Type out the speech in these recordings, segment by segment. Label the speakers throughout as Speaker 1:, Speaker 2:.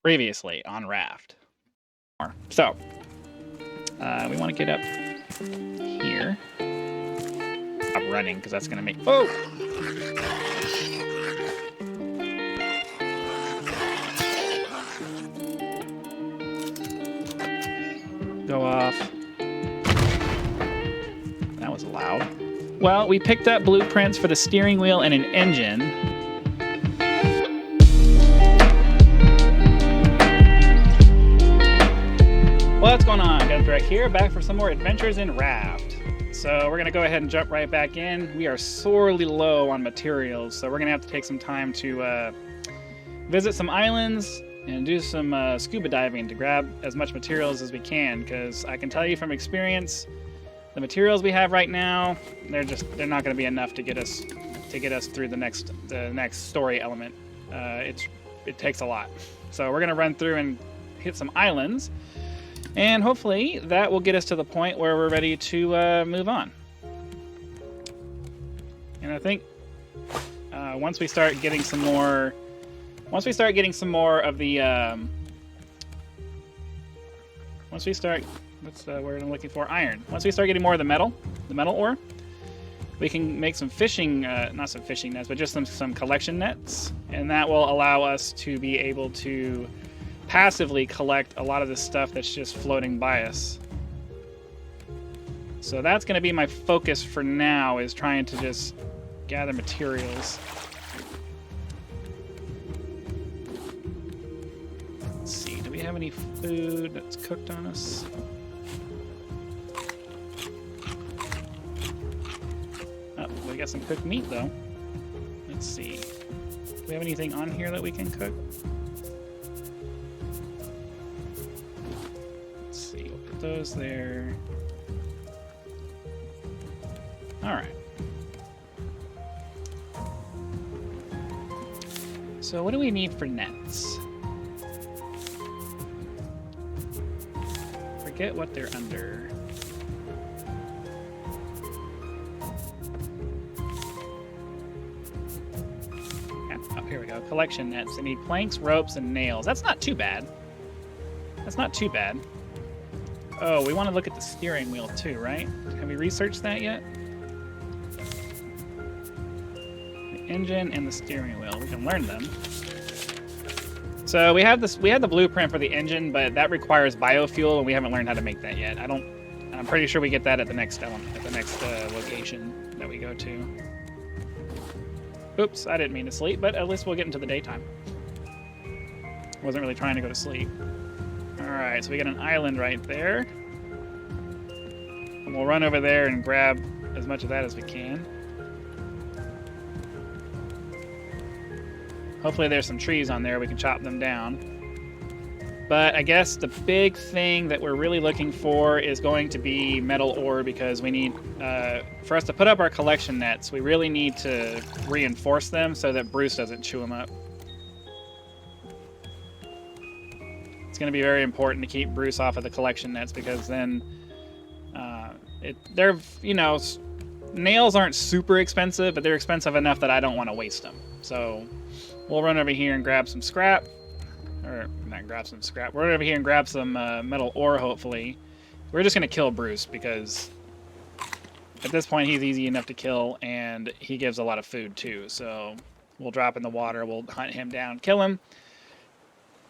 Speaker 1: Previously on Raft. So, we want to get up here. I'm running because that's going to make... Oh! Go off. That was loud. Well, we picked up blueprints for the steering wheel and an engine. What's going on? Gunthrek here, back for some more adventures in Raft. So we're going to go ahead and jump right back in. We are sorely low on materials, so we're going to have to take some time to visit some islands and do some scuba diving to grab as much materials as we can, because I can tell you from experience, the materials we have right now, they're not going to be enough to get us through the next story element. It takes a lot. So we're going to run through and hit some islands. And hopefully that will get us to the point where we're ready to move on. And I think once we start getting some more of the, what's the word I'm looking for? Iron. Once we start getting more of the metal ore, we can make some fishing, not some fishing nets, but just some collection nets, and that will allow us to be able to passively collect a lot of the stuff that's just floating by us. So that's going to be my focus for now, is trying to just gather materials. Let's see, do we have any food that's cooked on us? Oh, we got some cooked meat though. Let's see. Do we have anything on here that we can cook? Those there. All right. So what do we need for nets? Forget what they're under. Oh, here we go. Collection nets. I need planks, ropes, and nails. That's not too bad. That's not too bad. Oh, we want to look at the steering wheel too, right? Have we researched that yet? The engine and the steering wheel. We can learn them. So we had the blueprint for the engine, but that requires biofuel, and we haven't learned how to make that yet. I'm pretty sure we get that at the next location that we go to. Oops, I didn't mean to sleep, but at least we'll get into the daytime. Wasn't really trying to go to sleep. Alright, so we got an island right there. And we'll run over there and grab as much of that as we can. Hopefully there's some trees on there, we can chop them down. But I guess the big thing that we're really looking for is going to be metal ore, because we need, for us to put up our collection nets, we really need to reinforce them so that Bruce doesn't chew them up. It's going to be very important to keep Bruce off of the collection nets, because then nails aren't super expensive, but they're expensive enough that I don't want to waste them. So we'll run over here and grab some scrap, or not grab some scrap. We'll run over here and grab some metal ore. Hopefully, we're just going to kill Bruce, because at this point he's easy enough to kill, and he gives a lot of food too. So we'll drop in the water. We'll hunt him down, kill him.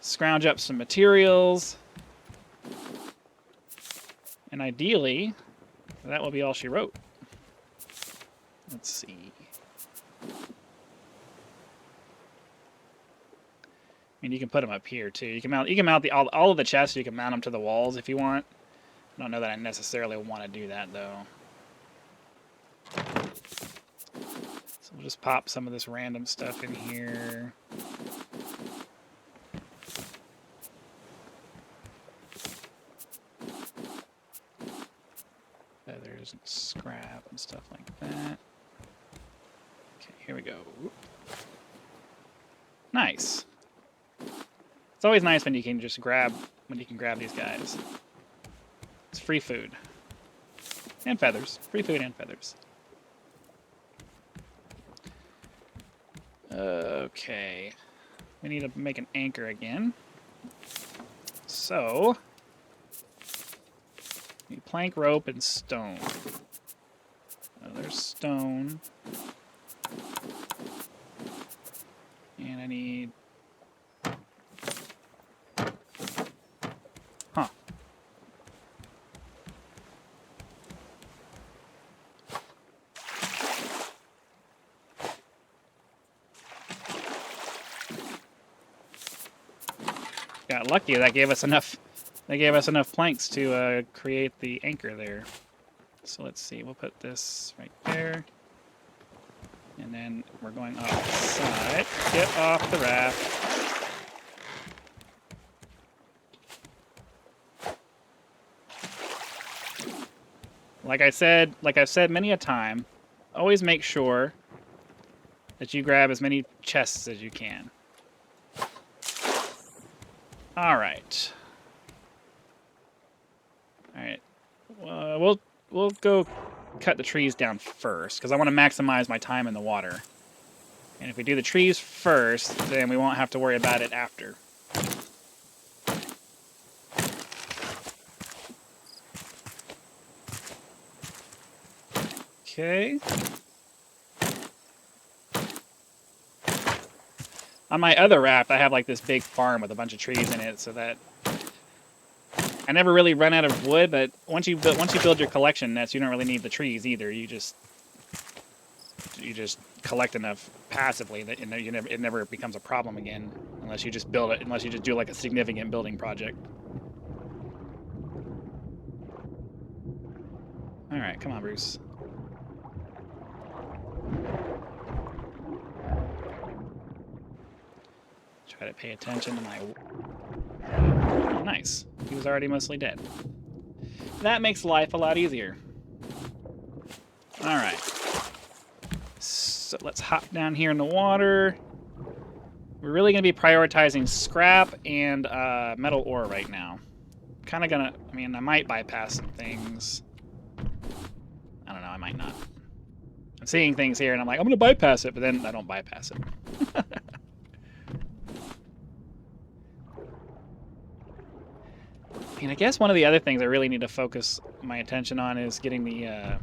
Speaker 1: Scrounge up some materials, and ideally that will be all she wrote. Let's see. I mean, you can put them up here too. You can mount all of the chests. You can mount them to the walls if you want. I don't know that I necessarily want to do that though. So we'll just pop some of this random stuff in here. Feathers and scrap and stuff like that. Okay, here we go. Whoop. Nice. It's always nice when you can grab these guys. It's free food. And feathers. Free food and feathers. Okay. We need to make an anchor again. So, need plank, rope, and stone. Oh, there's stone. And I need... Huh. Got lucky. That gave us enough. They gave us enough planks to create the anchor there. So let's see. We'll put this right there, and then we're going off the side. Get off the raft. Like I've said many a time, always make sure that you grab as many chests as you can. All right. All right. We'll go cut the trees down first because I want to maximize my time in the water. And if we do the trees first, then we won't have to worry about it after. Okay. On my other raft, I have like this big farm with a bunch of trees in it, so that I never really run out of wood. But once you build your collection nets, you don't really need the trees either. You just collect enough passively that it never becomes a problem again, unless you just build it. Unless you just do like a significant building project. All right, come on, Bruce. Try to pay attention to my... Oh, nice. He was already mostly dead. That makes life a lot easier. Alright. So let's hop down here in the water. We're really going to be prioritizing scrap and metal ore right now. Kind of gonna... I mean, I might bypass some things. I don't know, I might not. I'm seeing things here and I'm like, I'm going to bypass it, but then I don't bypass it. And I guess one of the other things I really need to focus my attention on is getting the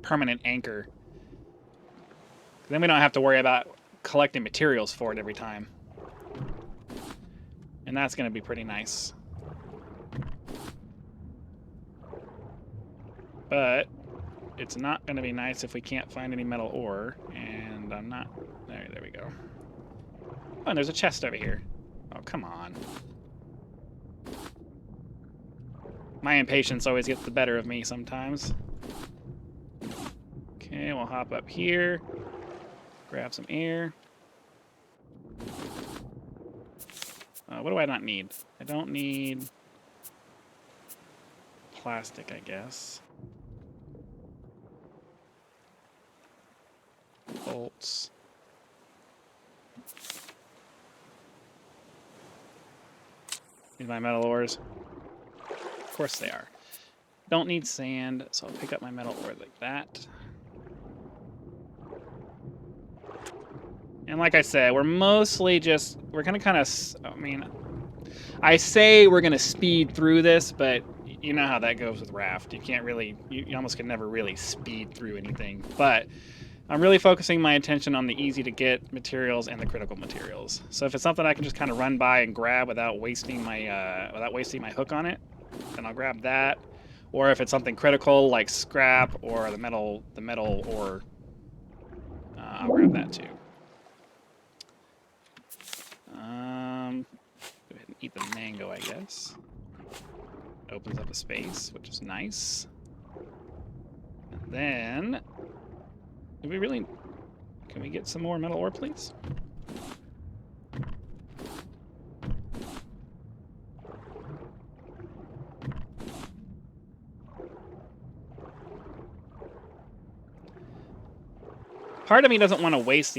Speaker 1: permanent anchor. Then we don't have to worry about collecting materials for it every time. And that's going to be pretty nice. But it's not going to be nice if we can't find any metal ore. And I'm not... There we go. Oh, and there's a chest over here. Oh, come on. My impatience always gets the better of me sometimes. Okay, we'll hop up here. Grab some air. What do I not need? I don't need plastic, I guess. Bolts. These are my metal ores. Of course they are. Don't need sand, so I'll pick up my metal ore like that. And like I said, we're mostly just... We're going to kind of... I mean... I say we're going to speed through this, but you know how that goes with Raft. You can't really... You almost can never really speed through anything. But I'm really focusing my attention on the easy-to-get materials and the critical materials. So if it's something I can just kind of run by and grab without wasting my hook on it, then I'll grab that. Or if it's something critical like scrap or the metal ore, I'll grab that too. Go ahead and eat the mango, I guess. Opens up a space, which is nice. And then, can we get some more metal ore, please? Part of me doesn't want to waste.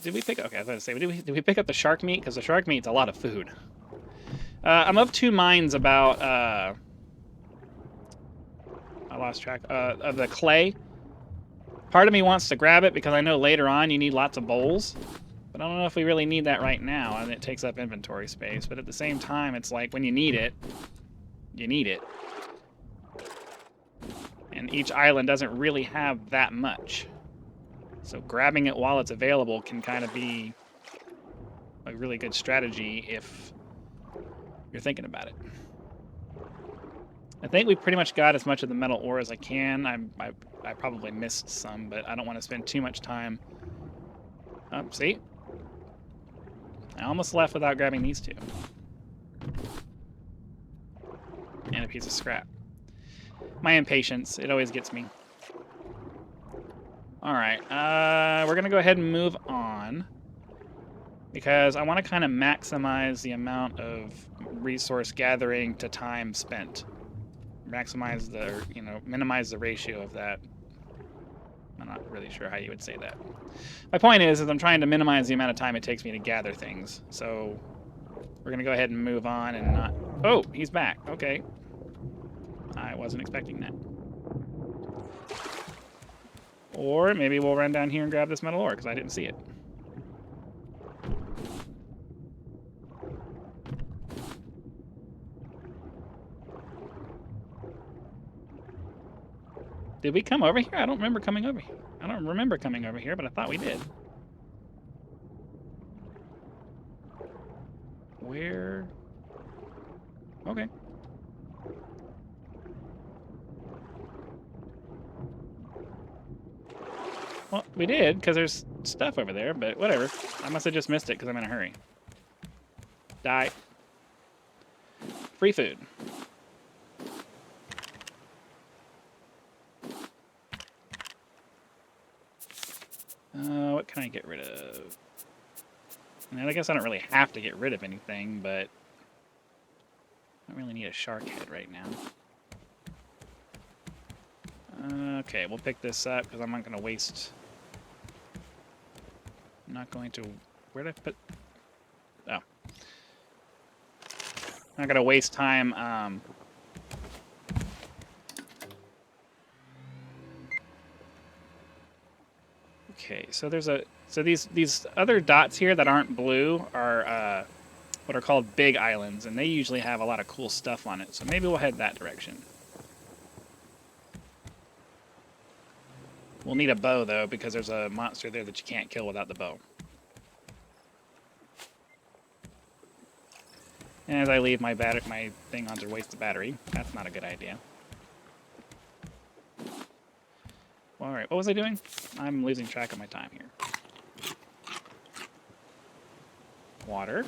Speaker 1: Did we pick? Okay, I was going to say, did we pick up the shark meat? Because the shark meat's a lot of food. I'm of two minds about. I lost track of the clay. Part of me wants to grab it because I know later on you need lots of bowls, But I don't know if we really need that right now, and it takes up inventory space. But at the same time, it's like when you need it, you need it. And each island doesn't really have that much. So grabbing it while it's available can kind of be a really good strategy if you're thinking about it. I think we pretty much got as much of the metal ore as I can. I probably missed some, but I don't want to spend too much time. Oh, see? I almost left without grabbing these two. And a piece of scrap. My impatience, it always gets me. Alright, we're going to go ahead and move on. Because I want to kind of maximize the amount of resource gathering to time spent. Maximize the, you know, minimize the ratio of that. I'm not really sure how you would say that. My point is I'm trying to minimize the amount of time it takes me to gather things. So we're going to go ahead and move on and not... Oh, he's back. Okay. I wasn't expecting that. Or maybe we'll run down here and grab this metal ore because I didn't see it. Did we come over here? I don't remember coming over here. I don't remember coming over here, but I thought we did. Where? Okay. Well, we did, because there's stuff over there, but whatever. I must have just missed it because I'm in a hurry. Die. Free food. What can I get rid of? I mean, I guess I don't really have to get rid of anything, but I don't really need a shark head right now. Okay, we'll pick this up because I'm not going to waste... I'm not going to... Where did I put... Oh. I'm not going to waste time... Okay, so there's a... So these other dots here that aren't blue are what are called big islands, and they usually have a lot of cool stuff on it, so maybe we'll head that direction. We'll need a bow, though, because there's a monster there that you can't kill without the bow. And as I leave my thing on to waste the battery, that's not a good idea. Well, alright, what was I doing? I'm losing track of my time here. Water.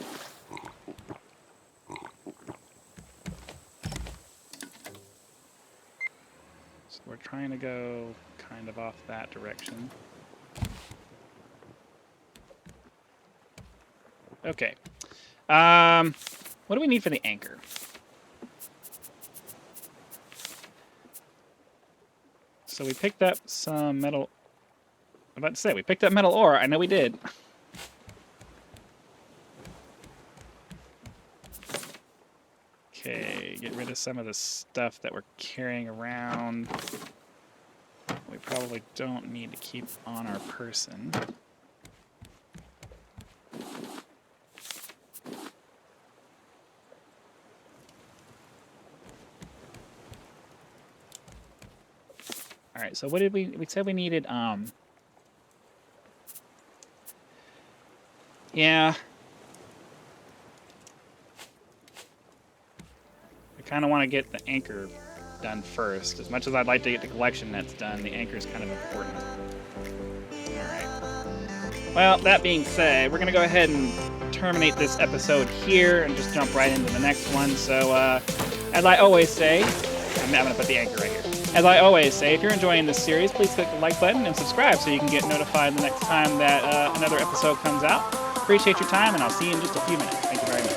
Speaker 1: So we're trying to go kind of off that direction. Okay. What do we need for the anchor? So we picked up some metal... I'm about to say, we picked up metal ore. I know we did. Okay, get rid of some of the stuff that we're carrying around. We probably don't need to keep on our person. All right, so what did we said we needed, yeah. I kind of want to get the anchor done first. As much as I'd like to get the collection that's done, the anchor is kind of important. Alright. Well, that being said, we're going to go ahead and terminate this episode here and just jump right into the next one. So, as I always say, I'm going to put the anchor right here. As I always say, if you're enjoying this series, please click the like button and subscribe so you can get notified the next time that another episode comes out. Appreciate your time, and I'll see you in just a few minutes. Thank you very much.